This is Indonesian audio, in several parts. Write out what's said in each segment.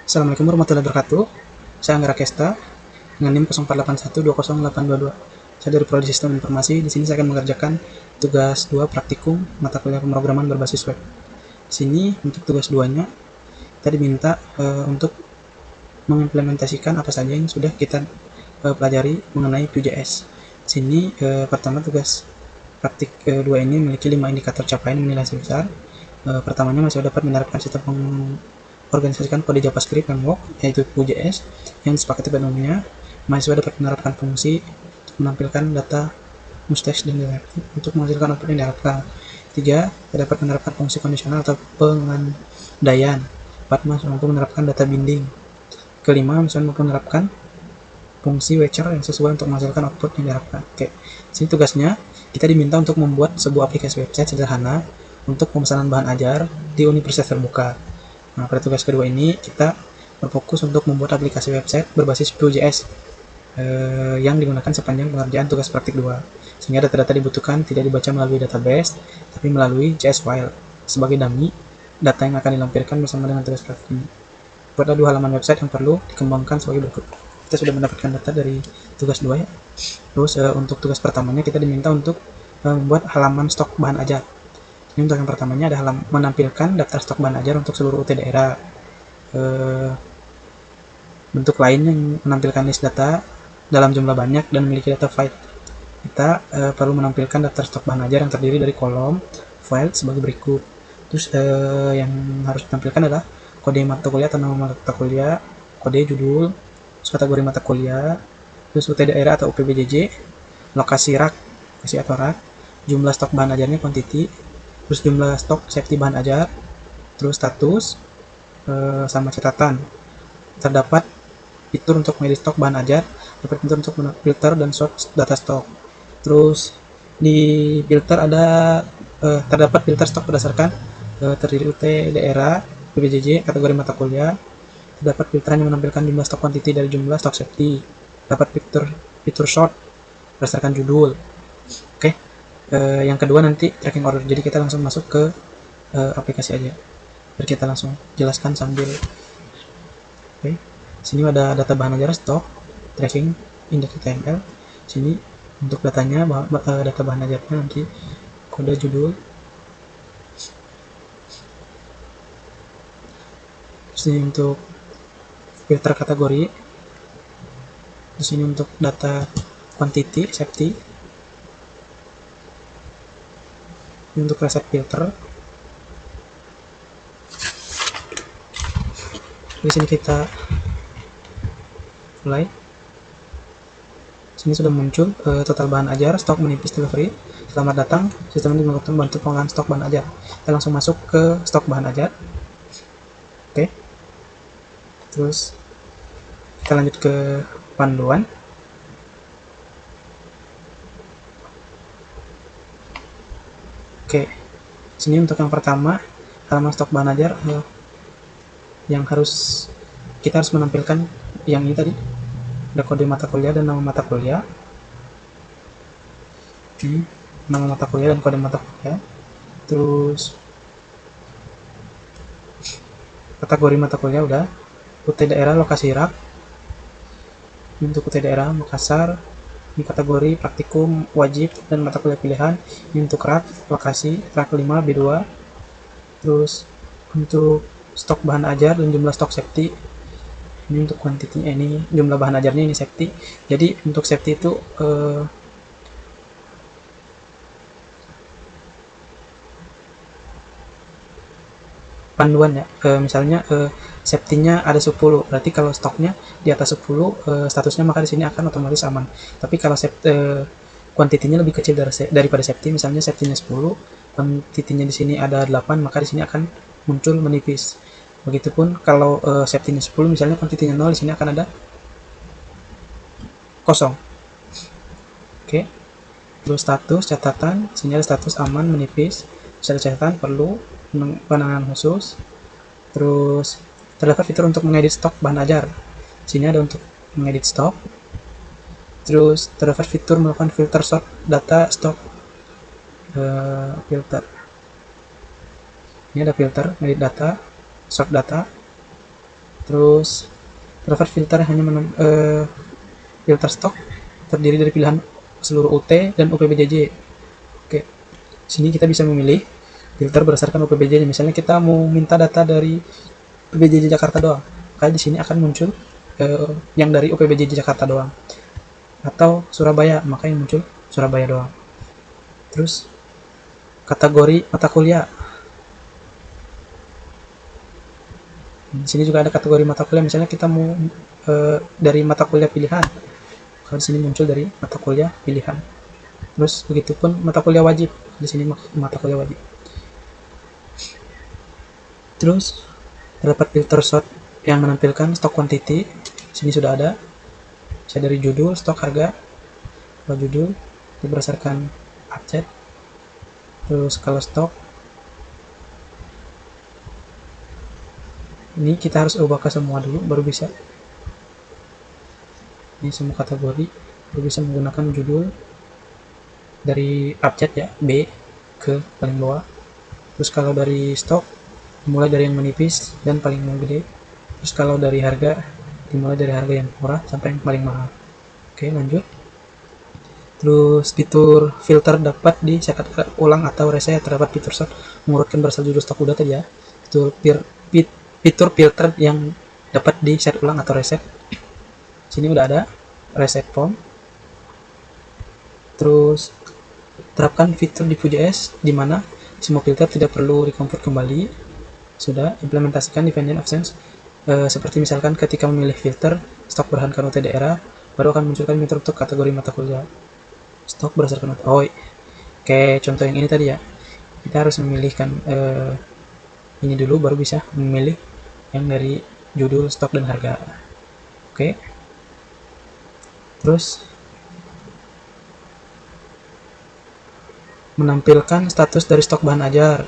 Assalamualaikum warahmatullahi wabarakatuh. Saya Anggara Kesta dengan NIM 0481200822. Saya dari Prodi Sistem Informasi. Di sini saya akan mengerjakan tugas 2 praktikum mata kuliah pemrograman berbasis web. Di sini untuk tugas 2-nya kita diminta untuk mengimplementasikan apa saja yang sudah kita pelajari mengenai Vue.js. Di sini pertama tugas praktik 2 ini memiliki 5 indikator capaian nilai hasil besar. Pertamanya masih dapat menerapkan sistem organisasikan kode JavaScript framework yaitu Vue.js yang disepakati pada umumnya. Mahasiswa dapat menerapkan fungsi untuk menampilkan data mustache dan direktif untuk menghasilkan output yang diharapkan. 3. Dapat menerapkan fungsi kondisional atau pengandaian. 4. Mahasiswa mampu menerapkan data binding. Kelima, mahasiswa mampu menerapkan fungsi watcher yang sesuai untuk menghasilkan output yang diharapkan. Oke, sini tugasnya kita diminta untuk membuat sebuah aplikasi website sederhana untuk pemesanan bahan ajar di universitas terbuka. Nah, pada tugas kedua ini kita berfokus untuk membuat aplikasi website berbasis Vue.js yang digunakan sepanjang pengerjaan tugas praktik 2, sehingga data-data dibutuhkan tidak dibaca melalui database, tapi melalui JS file sebagai dummy data yang akan dilampirkan bersama dengan tugas praktik ini. Buatlah 2 halaman website yang perlu dikembangkan sebagai berikut. Kita sudah mendapatkan data dari tugas 2 ya. Terus untuk tugas pertamanya kita diminta untuk membuat halaman stok bahan ajar. Ini untuk yang pertamanya adalah menampilkan daftar stok bahan ajar untuk seluruh UT daerah. Bentuk lain yang menampilkan list data dalam jumlah banyak dan memiliki data file. Kita perlu menampilkan daftar stok bahan ajar yang terdiri dari kolom file sebagai berikut. Terus yang harus ditampilkan adalah kode mata kuliah atau nama mata kuliah, kode judul, terus kategori mata kuliah, terus UT daerah atau UPBJJ, lokasi rak, lokasi atau rak, jumlah stok bahan ajarnya quantity, terus jumlah stok safety bahan ajar, terus status, sama catatan. Terdapat fitur untuk mengedit stok bahan ajar, dapat fitur untuk filter dan sort data stok. Terus di filter ada terdapat filter stok berdasarkan terdiri UT daerah, PBJJ, kategori mata kuliah. Terdapat filteran yang menampilkan jumlah stok quantity dari jumlah stok safety. Dapat fitur sort berdasarkan judul. Oke. Yang kedua nanti tracking order. Jadi kita langsung masuk ke aplikasi aja. Biar kita langsung jelaskan sambil. Oke. Sini ada data bahan ajar stok, tracking, index.html. Sini untuk datanya data bahan ajarnya nanti kode judul. Sini untuk filter kategori. Di sini untuk data quantity, safety. Ini untuk reset filter. Di sini kita mulai. Sini sudah muncul total bahan ajar, stok menipis delivery. Selamat datang, sistem ini melakukan bantu pengolahan stok bahan ajar. Kita langsung masuk ke stok bahan ajar. Oke. Terus kita lanjut ke panduan. Oke. Sini untuk yang pertama, halaman stok bahan ajar yang kita harus menampilkan yang ini tadi, ada kode mata kuliah dan nama mata kuliah. Nama mata kuliah dan kode mata kuliah. Terus kategori mata kuliah udah. UT daerah, lokasi rak. Ini untuk UT daerah Makassar. Ini kategori praktikum wajib dan mata kuliah pilihan. Ini untuk rak, lokasi rak 5 B2. Terus untuk stok bahan ajar dan jumlah stok safety. Ini untuk quantity, ini jumlah bahan ajarnya, ini safety. Jadi untuk safety itu panduan ya. Misalnya safety-nya ada 10, berarti kalau stoknya di atas 10 statusnya maka di sini akan otomatis aman. Tapi kalau quantity-nya lebih kecil daripada safety, misalnya safety-nya 10, quantity-nya di sini ada 8, maka di sini akan muncul menipis. Begitupun kalau safety-nya 10, misalnya quantity-nya 0, di sini akan ada kosong. Oke. Terus status catatan, sini ada status aman menipis. Bisa ada catatan perlu penanganan khusus. Terus terdapat fitur untuk mengedit stok bahan ajar. Sini ada untuk mengedit stok. Terus terdapat fitur melakukan filter sort data stok. Filter. Ini ada filter, edit data, sort data. Terus terdapat filter hanya filter stok terdiri dari pilihan seluruh UT dan UPBJJ. Oke, sini kita bisa memilih filter berdasarkan UPBJJ. Misalnya kita mau minta data dari UPBJJ Jakarta doang, kayak di sini akan muncul yang dari UPBJJ Jakarta doang. Atau Surabaya, maka yang muncul Surabaya doang. Terus kategori mata kuliah. Di sini juga ada kategori mata kuliah. Misalnya kita mau dari mata kuliah pilihan, kalau di sini muncul dari mata kuliah pilihan. Terus begitupun mata kuliah wajib, di sini mata kuliah wajib. Terus terdapat filter sort yang menampilkan stok quantity. Sini sudah ada. Bisa dari judul, stok, harga. Kalau judul itu berdasarkan abjad. Terus kalau stok ini kita harus ubah ke semua dulu baru bisa. Ini semua kategori baru bisa menggunakan judul dari abjad ya, B ke paling bawah. Terus kalau dari stok dimulai dari yang menipis dan paling gede. Terus kalau dari harga dimulai dari harga yang murah sampai yang paling mahal. Oke, lanjut. Terus fitur filter dapat dicetak ulang atau reset. Terdapat fitur sort mengurutkan berasal judul stok udah tadi ya. Fitur filter yang dapat di-set ulang atau reset. Sini udah ada reset form. Terus terapkan fitur di Vue.js di mana semua filter tidak perlu dikomput kembali. Sudah implementasikan dependent absence. Seperti misalkan ketika memilih filter stok berdasarkan UT daerah, baru akan munculkan filter untuk kategori mata kuliah. Stok berdasarkan UT. Oh, kayak contoh yang ini tadi ya. Kita harus memilihkan ini dulu baru bisa memilih yang dari judul, stok, dan harga. Oke. Terus menampilkan status dari stok bahan ajar,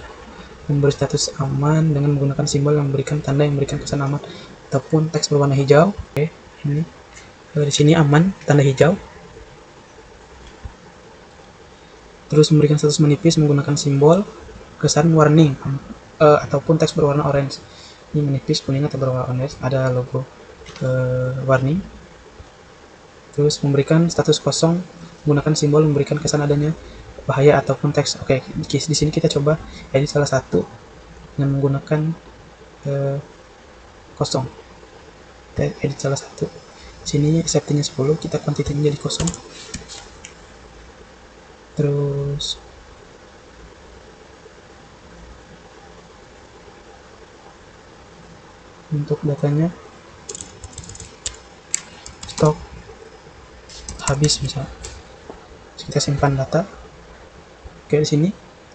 memberi status aman dengan menggunakan simbol yang memberikan tanda yang memberikan kesan aman ataupun teks berwarna hijau. Oke, ini di sini aman tanda hijau. Terus memberikan status menipis menggunakan simbol kesan warning ataupun teks berwarna orange. Ini menipis, kuning, atau berwarna orange, ada logo warning. Terus memberikan status kosong menggunakan simbol memberikan kesan adanya bahaya ataupun teks. Oke, di sini kita coba edit salah satu dengan menggunakan kosong. Kita edit salah satu. Sini settingnya 10, kita kuantitinya jadi kosong. Terus untuk datanya stok habis misalnya. Terus kita simpan data. Oke, di sini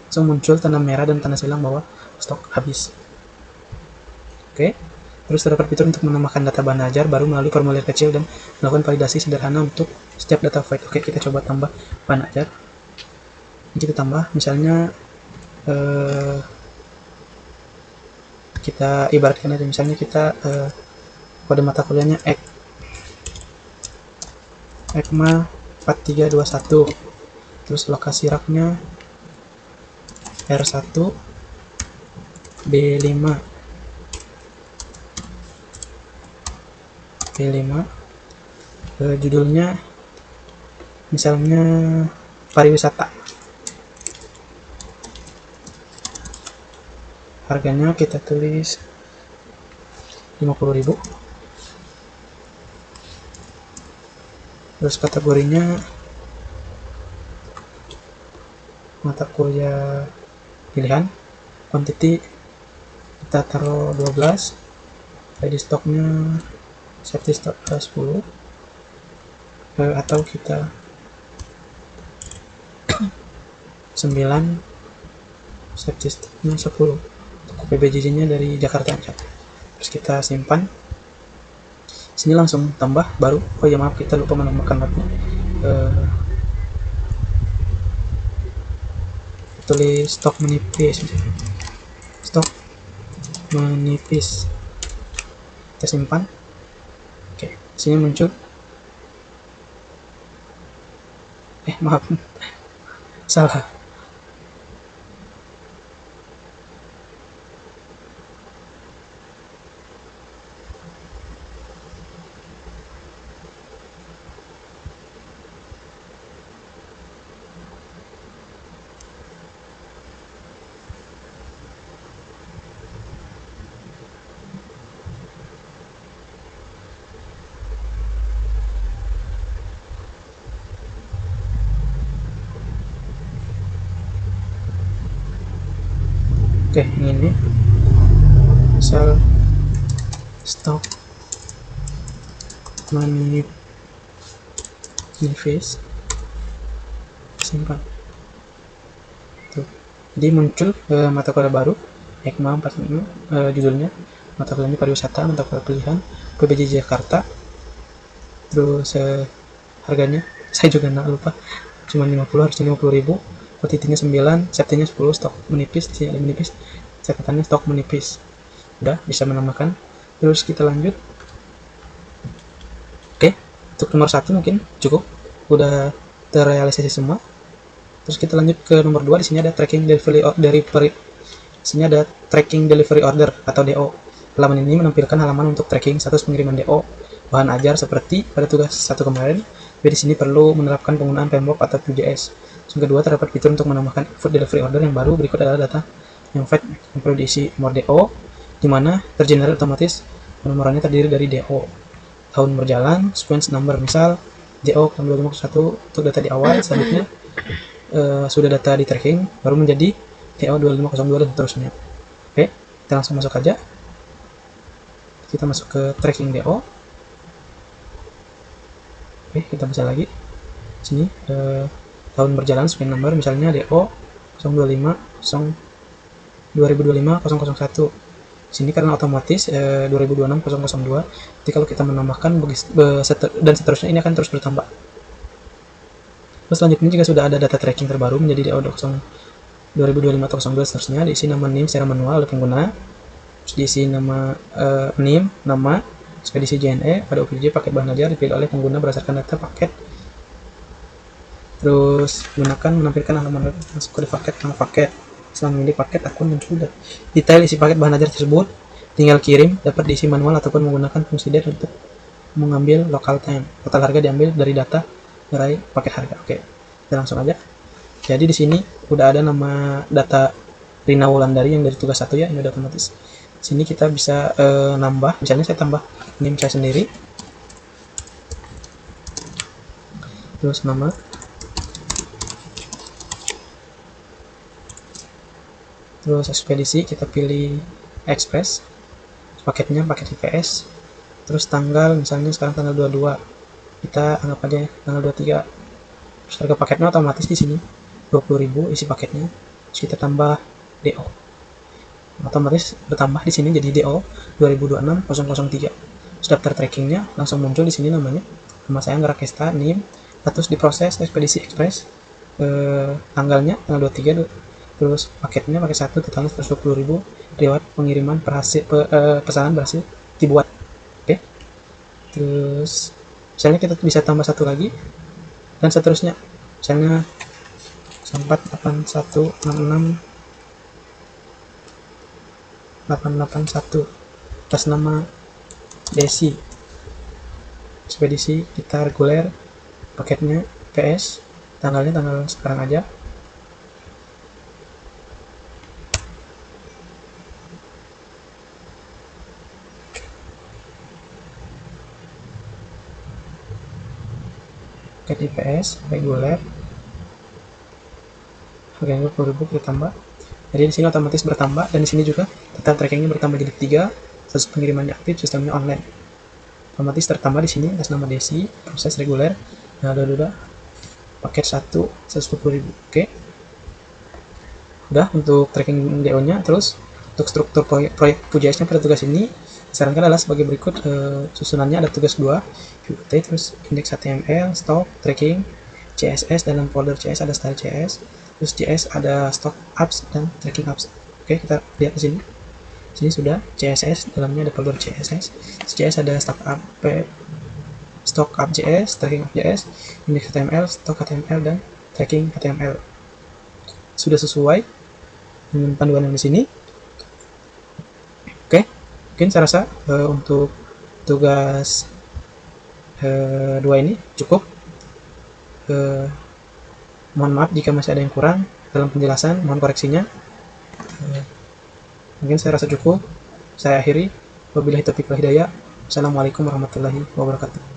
langsung muncul tanda merah dan tanda silang bahwa stok habis. Oke. Terus terdapat fitur untuk menambahkan data bahan ajar baru melalui formulir kecil dan melakukan validasi sederhana untuk setiap data void. Oke, kita coba tambah bahan ajar. Ini kita tambah misalnya kita ibaratkan aja misalnya kita kode mata kuliahnya ECMA 4321, terus lokasi raknya R1 B5 judulnya misalnya pariwisata, harganya kita tulis 50.000. Terus kategorinya mata kuliah pilihan, quantity kita taruh 12, ID stoknya safety stock 10, atau kita 9, safety stocknya 10. PBJJ nya dari Jakarta aja. Terus kita simpan. Sini langsung tambah baru. Oh ya maaf, kita lupa menambahkan mapnya. Tulis stok menipis. Stok menipis. Kita simpan. Oke, sini muncul. Maaf. Salah. Oke, ini misal stok manifest, simpan tuh. Jadi muncul mata kuliah baru EKMA 45, judulnya mata kuliahnya pariwisata, mata kuliah pilihan PBJ Jakarta. Terus harganya saya juga lupa, cuma 50, harusnya 50.000. Quantity-nya 9, safety-nya 10, stok menipis, di sini ada menipis, catatannya stok menipis. Udah bisa menambahkan. Terus kita lanjut. Oke, untuk nomor 1 mungkin cukup, udah terrealisasi semua. Terus kita lanjut ke nomor 2. Di sini ada tracking delivery order atau DO. Halaman ini menampilkan halaman untuk tracking status pengiriman DO bahan ajar seperti pada tugas 1 kemarin. Tapi di sini perlu menerapkan penggunaan PMBOK atau Vue.js. Yang kedua, terdapat fitur untuk menambahkan input delivery order yang baru. Berikut adalah data yang fetch yang perlu diisi nomor DO, di mana tergenerate otomatis penomorannya terdiri dari DO, tahun berjalan, sequence number, misal DO tahun 2021 untuk data di awal. Selanjutnya sudah data di tracking, baru menjadi DO 2502 dan seterusnya. Oke, kita langsung masuk aja. Kita masuk ke tracking DO. Oke, kita baca lagi. Sini tahun berjalan, sequence number, misalnya DO 2025-001. Sini karena otomatis 2026-002. Jadi kalau kita menambahkan dan seterusnya, ini akan terus bertambah. Terus selanjutnya jika sudah ada data tracking terbaru menjadi DO 2025-002 seterusnya, diisi nama NIM secara manual oleh pengguna. Terus diisi nama NIM, nama, ekspedisi JNE, pada OPJ paket bahan ajar dipilih oleh pengguna berdasarkan data paket. Terus gunakan menampilkan halaman masuk kode paket, nama paket, setelah memilih paket, akun, dan sudah detail isi paket bahan ajar tersebut tinggal kirim, dapat diisi manual ataupun menggunakan fungsi DET untuk mengambil local time. Total harga diambil dari data gerai paket harga. Oke, kita langsung aja. Jadi di sini udah ada nama data Rina Wulandari yang dari tugas 1 ya, ini udah otomatis. Sini kita bisa nambah, misalnya saya tambah NIM saya sendiri, terus nama, terus ekspedisi kita pilih express, paketnya paket IPS, terus tanggal misalnya sekarang tanggal 22, kita anggap aja tanggal 23. Terus harga paketnya otomatis di sini 20.000 isi paketnya. Terus kita tambah DO, otomatis bertambah di sini jadi DO 2026-003. Terus daftar trackingnya langsung muncul di sini, namanya nama saya Angga Rakesta, NIM, status diproses ekspedisi express, tanggalnya tanggal 23, terus paketnya paket 1 totalnya 120.000, riwayat pengiriman pesanan berhasil dibuat. Oke, terus misalnya kita bisa tambah satu lagi dan seterusnya, misalnya 48166 atas nama Desi, ekspedisi kita reguler, paketnya PS, tanggalnya tanggal sekarang aja. Paket IPS reguler, harganya 20.000 kita tambah. Jadi di sini otomatis bertambah, dan di sini juga data trackingnya bertambah jadi 3, status pengirimannya aktif, sistemnya online. Otomatis tertambah di sini atas nama Desi, proses reguler, udah paket 1 120.000. Oke, udah untuk tracking DO-nya. Terus untuk struktur proyek Vue.js-nya pada tugas ini disarankan adalah sebagai berikut. Susunannya ada tugas 2 Vue.js, terus index HTML, stok, tracking, CSS, dalam folder CS ada style CS, terus JS ada stock apps dan tracking apps. Oke, kita lihat di sini. Sini sudah CSS, dalamnya ada folder CSS. CSS ada stock app JS, tracking app JS, index HTML, stock HTML, dan tracking HTML. Sudah sesuai dengan panduan yang di sini. Oke, mungkin saya rasa untuk tugas 2 ini cukup. Mohon maaf jika masih ada yang kurang dalam penjelasan, mohon koreksinya. Mungkin saya rasa cukup. Saya akhiri. Wabillahi taufiq wal hidayah. Assalamualaikum warahmatullahi wabarakatuh.